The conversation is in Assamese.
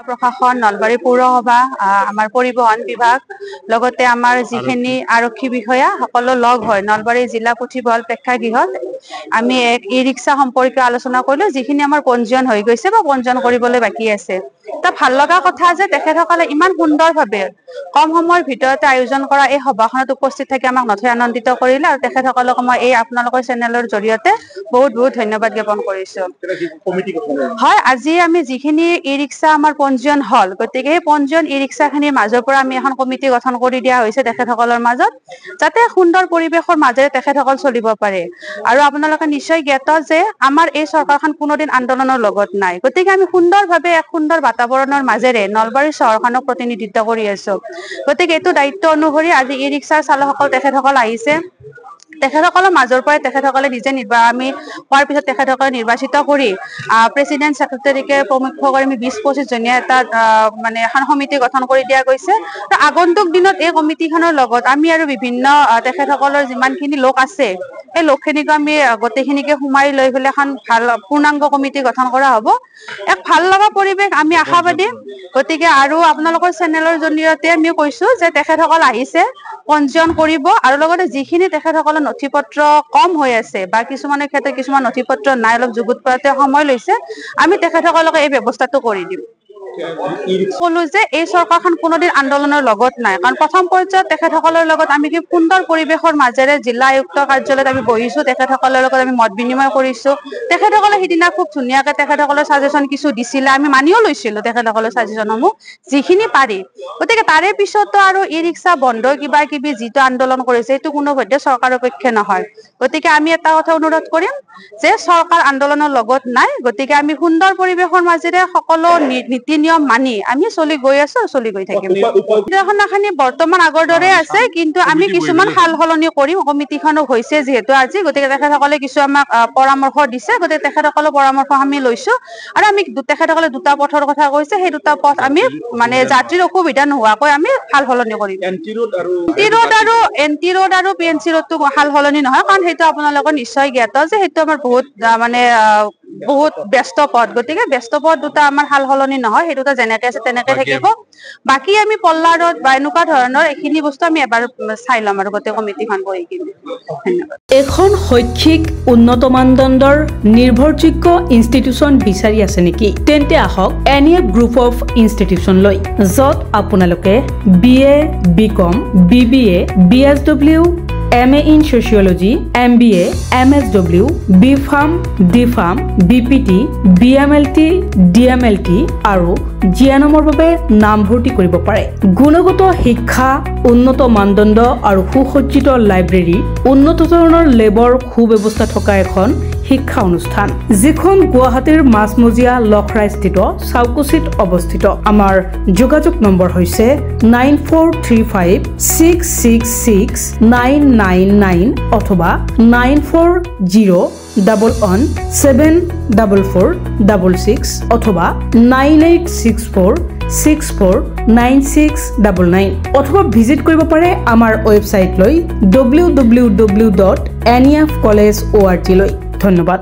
প্ৰশাসন নলবাৰী পৌৰসভা আমাৰ পৰিবহণ বিভাগ লগতে আমাৰ যিখিনি আৰক্ষী বিষয়া সকলো লগ হয় নলবাৰী জিলা পুথিভঁৰাল প্ৰেক্ষাগৃহত আমি এক ই-ৰিক্সা সম্পৰ্কে আলোচনা কৰিলো যিখিনি আমাৰ পঞ্জীয়ন হৈ গৈছে বা পঞ্জীয়ন কৰিবলৈ বাকী আছে তা ভাল লগা কথা যে তেখেতসকলে ইমান সুন্দৰভাৱে কম সময়ৰ ভিতৰতে আয়োজন কৰা এই সভাখনত উপস্থিত থাকি আমাক নথৈ আনন্দিত কৰিলে আৰু তেখেতসকলক মই এই আপোনালোকৰ চেনেলৰ জৰিয়তে বহুত ধন্যবাদ জ্ঞাপন কৰিছো হয় আজি আমি যিখিনি ই-ৰিক্সা আমাৰ পঞ্জীয়ন হল গতিকে এই পঞ্জীয়ন ই-ৰিক্সাখিনিৰ মাজৰ পৰা আমি এখন কমিটি গঠন কৰি দিয়া হৈছে তেখেতসকলৰ মাজত যাতে সুন্দৰ পৰিৱেশৰ মাজেৰে তেখেতসকল চলিব পাৰে আৰু আপোনালোকে নিশ্চয় জ্ঞাত যে আমাৰ এই চৰকাৰখন কোনোদিন আন্দোলনৰ লগত নাই গতিকে আমি সুন্দৰভাৱে এক সুন্দৰ বাতাবৰণৰ মাজেৰে নলবাৰী চহৰখনক প্ৰতিনিধিত্ব কৰি আছো গতিকে এইটো দায়িত্ব অনুসৰি আজি ই-ৰিক্সাৰ চালকসকল তেখেতসকল আহিছে তেখেতসকলৰ মাজৰ পৰাই তেখেতসকলে নিজে আমি কোৱাৰ পিছত তেখেতসকলে নিৰ্বাচিত কৰি প্ৰেচিডেণ্ট ছেক্ৰেটাৰীকে প্ৰমুখ্য কৰি আমি 20-25 জনীয়া এটা মানে এখন সমিতি গঠন কৰি দিয়া গৈছে আগন্তুক দিনত এই কমিটিখনৰ লগত আমি আৰু বিভিন্ন তেখেতসকলৰ যিমানখিনি লোক আছে এই লোকখিনিক আমি গোটেইখিনিকে সোমাই লৈ পেলাই এখন ভাল পূৰ্ণাংগ কমিটি গঠন কৰা হ'ব এক ভাল লগা পৰিৱেশ আমি আশাবাদী গতিকে আৰু আপোনালোকৰ চেনেলৰ জৰিয়তে আমি কৈছো যে তেখেতসকল আহিছে পঞ্জীয়ন কৰিব আৰু লগতে যিখিনি তেখেতসকলৰ নথিপত্ৰ কম হৈ আছে বা কিছুমানৰ ক্ষেত্ৰত কিছুমান নথিপত্ৰ নাই অলপ যুগুত কৰাতে সময় লৈছে আমি তেখেতসকলক এই ব্যৱস্থাটো কৰি দিম কলো যে এই চৰকাৰখন কোনোদিন আন্দোলনৰ লগত নাই কাৰণ প্ৰথম পৰ্যায়ত তেখেতসকলৰ লগত আমি কি সুন্দৰ পৰিৱেশৰ মাজেৰে জিলা আয়ুক্ত কাৰ্যালয়ত আমি বহিছো তেখেতসকলৰ লগত আমি মত বিনিময় কৰিছো তেখেতসকলে সিদিনা খুব ধুনীয়াকে তেখেতসকলৰ সাজেশন কিছু দিছিলে আমি মানিও লৈছিলো তেখেতসকলৰ সাজেশনসমূহ যিখিনি পাৰি গতিকে তাৰে পিছতো আৰু ই-ৰিক্সা বন্ধ কিবা কিবি যিটো আন্দোলন কৰিছে এইটো কোনোপধ্যে চৰকাৰৰ পক্ষে নহয় গতিকে আমি এটা কথা অনুৰোধ কৰিম যে চৰকাৰ আন্দোলনৰ লগত নাই গতিকে আমি সুন্দৰ পৰিৱেশৰ মাজেৰে সকলো নীতি নিয়ম মানি আমি চলি গৈ আছো চলি গৈ থাকিম কমিটিখনখানি বৰ্তমান আগৰ দৰে আছে কিন্তু আমি কিছুমান সাল সলনি কৰিম কমিটিখনো হৈছে যিহেতু আজি গতিকে তেখেতসকলে কিছু আমাক পৰামৰ্শ দিছে গতিকে তেখেতসকলৰ পৰামৰ্শ আমি লৈছো আৰু আমি তেখেতসকলে দুটা পথৰ কথা কৈছে সেই দুটা পথ আমি মানে যাত্ৰীৰ অসুবিধা নোহোৱাকৈ আমি সাল সলনি কৰিম এনটি ৰোড আৰু পিএনচি ৰোডটো সাল সলনি নহয় কাৰণ সেইটো আপোনালোকৰ নিশ্চয় জ্ঞাত যে সেইটো আমাৰ বহুত মানে বহুত ব্যস্ত পথ গতিকে ব্যস্ত পথ দুটা আমাৰ সাল সলনি নহয় সেই দুটা যেনেকে আছে তেনেকে থাকিব বাকি আমি পল্লা ৰোড বা এনেকুৱা ধৰণৰ এইখিনি বস্তু আমি এবাৰ চাই ল'ম আৰু গোটেই কমিটিখন বহি কিনে এখন শৈক্ষিক উন্নত মানদণ্ডৰ নিৰ্ভৰযোগ্য ইনষ্টিটিউচন বিচাৰি আছে নেকি তেন্তে আহক এনইএফ গ্ৰুপ অফ ইনষ্টিটিউচন লৈ য'ত আপোনালোকে BA BCom BBA BSW MA in Sociology, MBA, MSW, BPharm, DPharm, BPT, BMLT, DMLT আৰু জিএনএমৰ বাবে নামভৰ্তি কৰিব পাৰে গুণগত শিক্ষা উন্নত মানদণ্ড আৰু সুসজ্জিত লাইব্ৰেৰী উন্নত ধৰণৰ লেবৰ সুব্যৱস্থা থকা এখন শিক্ষা অনুষ্ঠান যিখন গুৱাহাটীৰ মাছমজিয়া লখৰাস্থিত চাউকুচিত অৱস্থিত আমাৰ যোগাযোগ নম্বৰ হৈছে 9435666999 অথবা 9401174466 অথবা 9864649699 অথবা ভিজিট কৰিব পাৰে আমাৰ ৱেবসাইট লৈ www.nefcollege.org লৈ ধন্যবাদ।